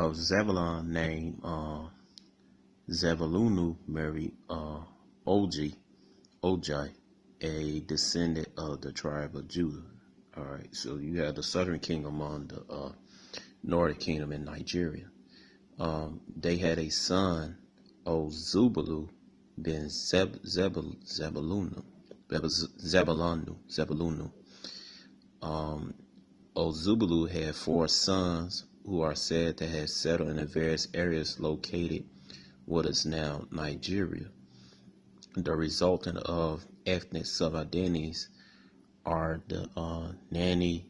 of Zebulun named Zebulunu married Ojai, a descendant of the tribe of Judah. All right, so you have the southern kingdom on the northern kingdom in Nigeria. They had a son, Ozubulu ben Zebulunu. Ozubulu had 4 sons who are said to have settled in the various areas located what is now Nigeria. The resultant of ethnic sub-identities are the Nani,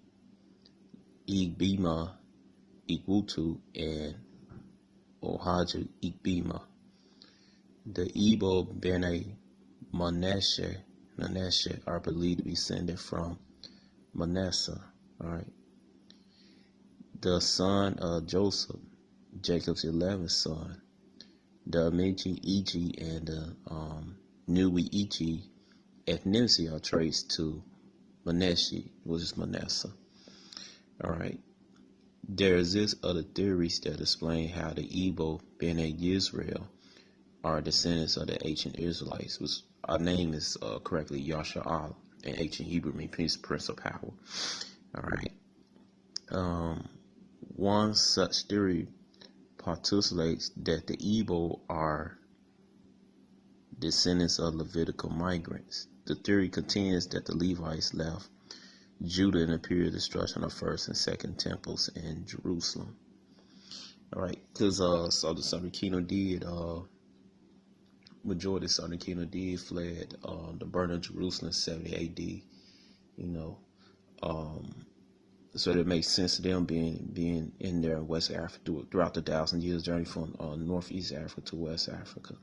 Igbima, Igbutu, and Ohaju Igbima. The Igbo Bene Manasseh are believed to be descended from Manasseh. All right. The son of Joseph, Jacob's 11th son, the Amici Iji and the Nui Iji ethnicity are traced to Manasseh, which is Manasseh. All right. There exist other theories that explain how the Igbo Bene Israel are descendants of the ancient Israelites, which our name is correctly Yasha'al. In ancient Hebrew means prince of power. All right. One such theory postulates that the Igbo are descendants of Levitical migrants. The theory contends that the Levites left Judah in the period of destruction of first and second temples in Jerusalem. All right, because so the Southern Kingdom did majority of the Southern Kingdom did fled the burning of Jerusalem in 70 A.D. So it makes sense to them being in there in West Africa throughout the 1,000 years journey from Northeast Africa to West Africa.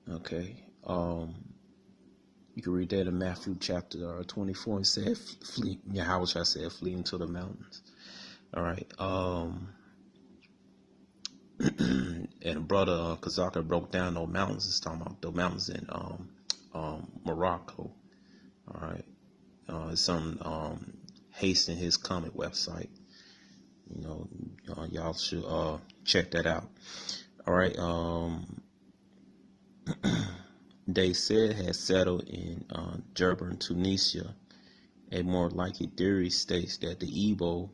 Okay. You can read that in Matthew chapter 24. It said, "Flee." Yahweh said, "Flee into the mountains." All right. And brother Kazaka broke down those mountains. It's talking about the mountains in Morocco. All right. It's on Hasten his comic website. Y'all should check that out. All right. They said had settled in Jerban, Tunisia. A more likely theory states that the Igbo,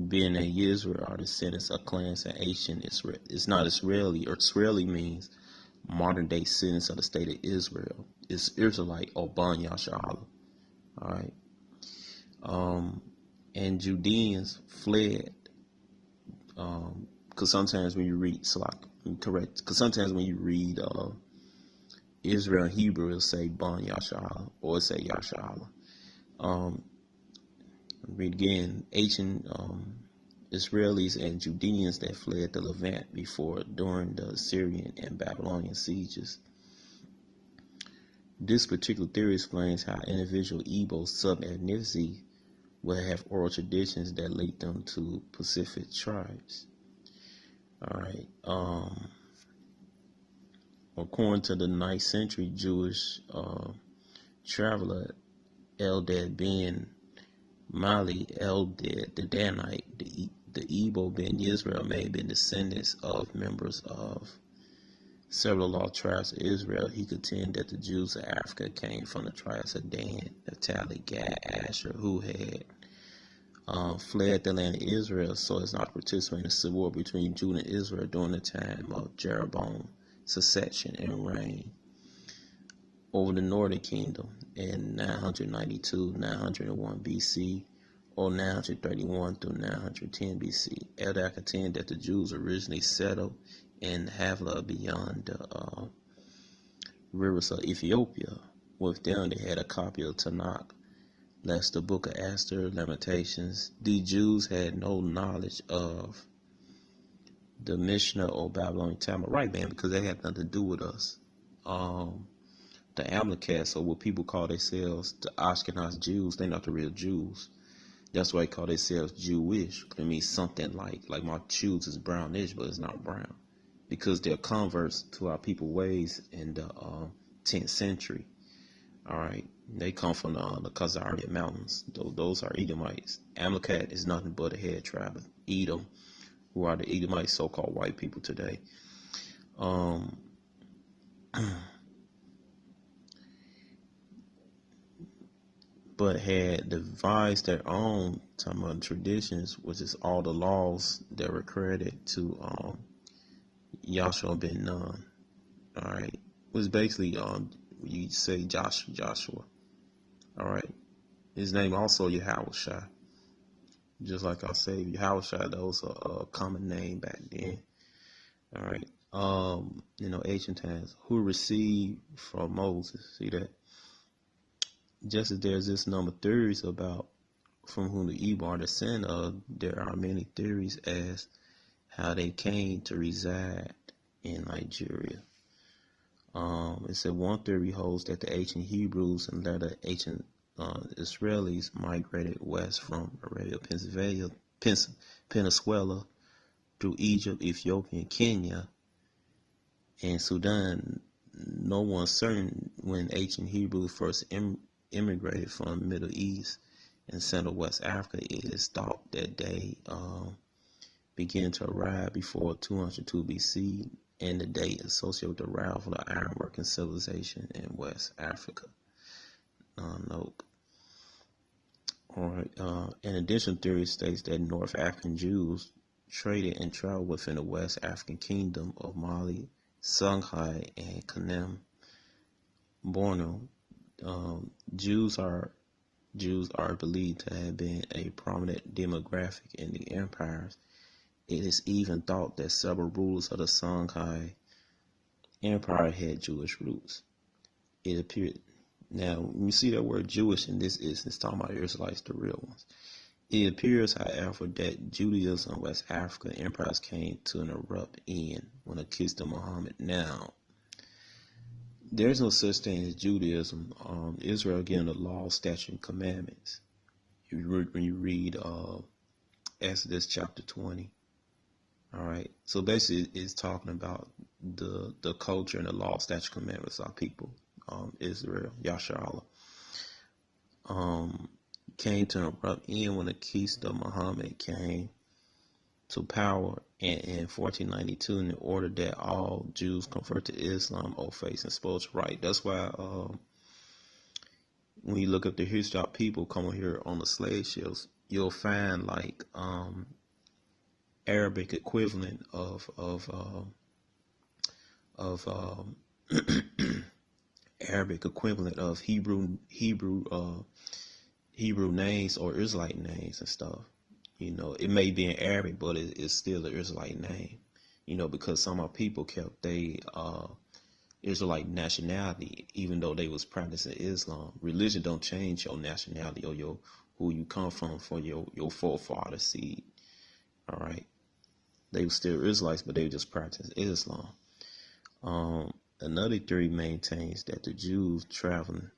being in Israel, are descendants of clans and ancient Israel. It's not Israeli, or Israeli means modern day citizens of the state of Israel. It's Israelite or Ban Yasha'Allah. All right. And Judeans fled. Because sometimes when you read Israel in Hebrew, it'll say Ban Yasha'Allah, or it'll say Yasha'Allah. Read again, ancient Israelis and Judeans that fled the Levant during the Assyrian and Babylonian sieges. This particular theory explains how individual Igbo sub-ethnicity will have oral traditions that link them to Pacific tribes. All right. According to the 9th century Jewish traveler Eldad ben Mali Eldad the Danite, the Igbo ben Israel may have been descendants of members of several lost tribes of Israel. He contended that the Jews of Africa came from the tribes of Dan, Naphtali, Gad, Asher, who had fled the land of Israel so as not to participate in the civil war between Judah and Israel during the time of Jeroboam's succession and reign over the northern kingdom in 992-901 BC or 931 through 910 BC. Eldad contended that the Jews originally settled in Havila beyond the rivers of Ethiopia. With them, they had a copy of Tanakh, less the book of Esther, Lamentations. The Jews had no knowledge of the Mishnah or Babylonian Talmud. Right, man, because they had nothing to do with us. The Amalekites, or what people call themselves, the Ashkenaz Jews, they're not the real Jews. That's why they call themselves Jewish. It means something like my shoes is brownish, but it's not brown. Because they're converts to our people ways in the 10th century. All right. They come from the Khazarian mountains. Those are Edomites. Amalekite is nothing but a head tribe of Edom, who are the Edomites, so-called white people today. Um, but had devised their own traditions, which is all the laws that were credited to Yahshua ben Nun. All right, it was basically you say Joshua. All right, his name also Yahushua, just like I say Yahushua. That was a common name back then. All right, ancient times, who received from Moses. See that? Just as there's this number of theories about from whom the Igbo are descended of, there are many theories as how they came to reside in Nigeria. It said one theory holds that the ancient Hebrews and later ancient Israelis migrated west from Arabia, Venezuela, through Egypt, Ethiopia, and Kenya, and Sudan. No one's certain when ancient Hebrews first immigrated from the Middle East and Central West Africa. It is thought that they began to arrive before 202 BC, and the date associated with the arrival of the ironworking civilization in West Africa. Note. All right. In addition, theory states that North African Jews traded and traveled within the West African kingdom of Mali, Songhai, and Kanem, Borno. Jews are believed to have been a prominent demographic in the empires. It is even thought that several rulers of the Songhai Empire had Jewish roots. It appeared. Now, when you see that word Jewish in this instance, talking about Israelites, the real ones. It appears, however, that Judaism and West African empires came to an abrupt end when it kissed to Muhammad. Now, there's no such thing as Judaism. Israel given the law, statute, and commandments. When you read Exodus chapter 20. All right. So basically, it's talking about the culture and the law, statute, commandments of our people, Israel, Yasharallah. Came to an abrupt end when the Keist of Muhammad came to power in 1492 in order that all Jews convert to Islam, old faith, and spiritual right. That's why when you look up the history of people coming here on the slave ships, you'll find like Arabic equivalent of Arabic equivalent of Hebrew names or Israelite names and stuff. You know, it may be in Arabic, but it's still an Israelite name. You know, because some of our people kept they Israelite nationality, even though they was practicing Islam. Religion don't change your nationality or your who you come from for your forefather seed. All right, they were still Israelites, but they were just practicing Islam. Another theory maintains that the Jews traveling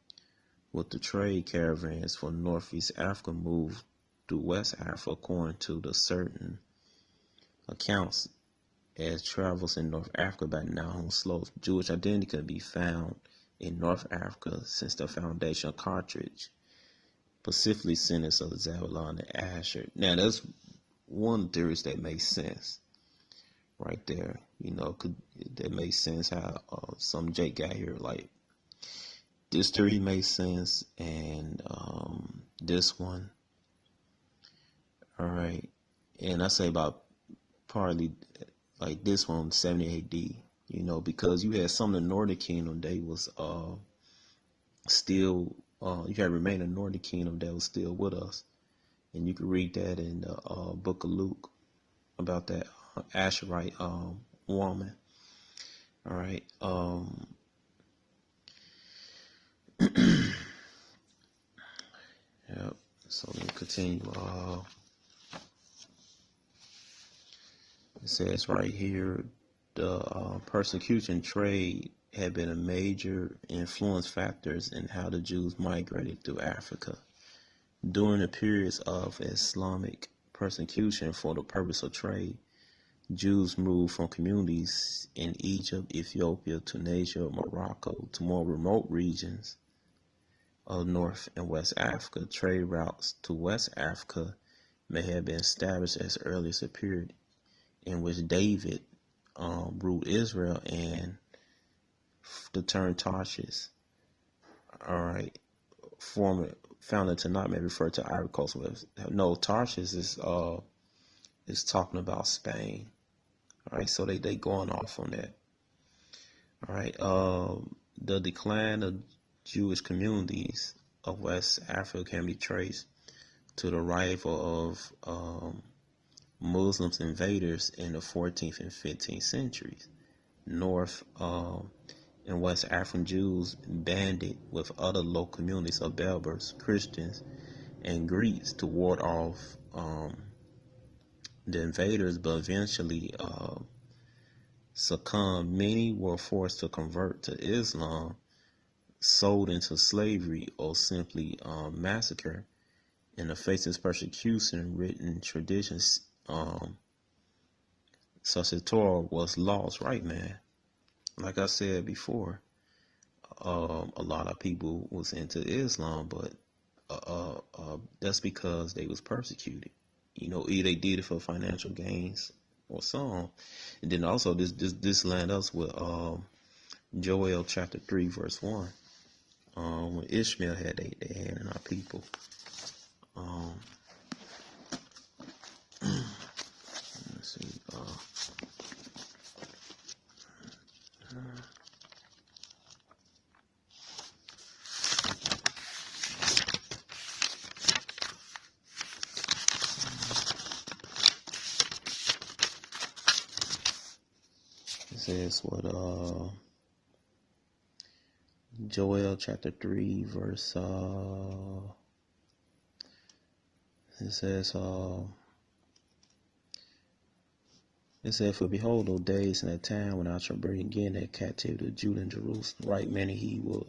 with the trade caravans from Northeast Africa moved through West Africa according to the certain accounts as travels in North Africa by Nahum slopes. Jewish identity could be found in North Africa since the foundation of Carthage, specifically descendants of Zebulon and Asher. Now that's one theory that makes sense right there. You know, that makes sense how some Jake got here. Like this theory makes sense, and this one. All right, and I say about probably like this one 70 AD. You know, because you had some of the Northern Kingdom, they was still you had remained a Northern Kingdom that was still with us, and you can read that in the book of Luke about that Asherite woman. All right. Yep. So let me continue. It says right here, the persecution trade had been a major influence factors in how the Jews migrated through Africa. During the periods of Islamic persecution for the purpose of trade, Jews moved from communities in Egypt, Ethiopia, Tunisia, Morocco to more remote regions of North and West Africa. Trade routes to West Africa may have been established as early as the period in which David ruled Israel, and the term Tarshish, all right, founded to not may refer to agriculture. No, Tarshish is talking about Spain. All right, so they going off on that. All right, the decline of Jewish communities of West Africa can be traced to the arrival of Muslims invaders in the 14th and 15th centuries. North and West African Jews banded with other local communities of Berbers, Christians, and Greeks to ward off the invaders, but eventually succumbed. Many were forced to convert to Islam, sold into slavery, or simply massacred. In the face of persecution, written traditions such as Torah was lost, right, man? Like I said before, a lot of people was into Islam, but that's because they was persecuted. You know, either they did it for financial gains or some. And then also this land us with Joel chapter 3 verse 1, when Ishmael had their hand in our people. Let's see. It says what Joel chapter 3 verse it says for behold, those days and that time when I shall bring again that captivity of Judah and Jerusalem, right, many he will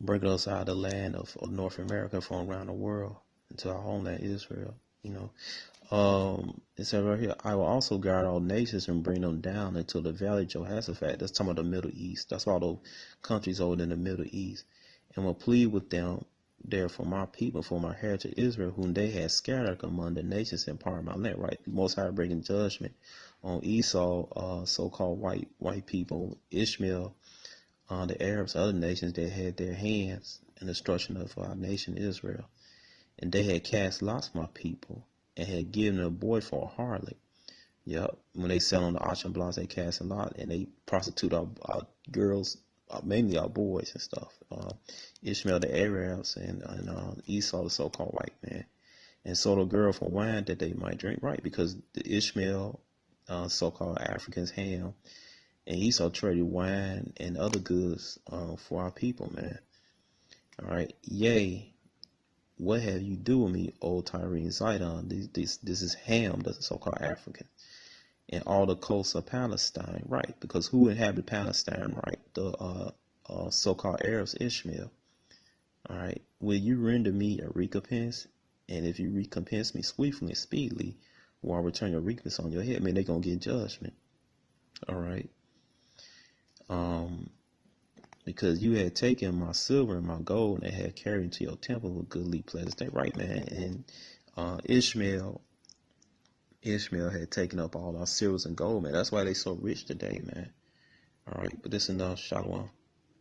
bring us out of the land of North America from around the world into our homeland Israel. You know, it says right here, I will also guard all nations and bring them down into the valley of Jehoshaphat. That's talking about the Middle East. That's all those countries over in the Middle East, and will plead with them there for my people, for my heritage Israel, whom they had scattered among the nations and part of my land. Right, Most High bringing judgment on Esau, so-called white people, Ishmael, the Arabs, other nations that had their hands in the destruction of our nation Israel, and they had cast lots my people, and had given a boy for a harlot. Yep, when they sell on the auction blocks, they cast a lot, and they prostitute our girls, mainly our boys and stuff. Ishmael the Arabs and Esau the so-called white man, and sold a girl for wine that they might drink. Right, because the Ishmael so-called Africans ham, and Esau traded wine and other goods for our people, man. All right, yea, what have you do with me, O Tyre and Zidon? This is Ham, the so-called African, and all the coasts of Palestine, right? Because who inhabited Palestine, right? The so-called Arabs, Ishmael. All right, will you render me a recompense? And if you recompense me swiftly and speedily, will I return your recompense on your head? I mean, they're gonna get judgment. All right. Because you had taken my silver and my gold and had carried into your temple with goodly pleasures. They right, man. And Ishmael had taken up all our silvers and gold, man. That's why they so rich today, man. All right, but this is enough. Shalom.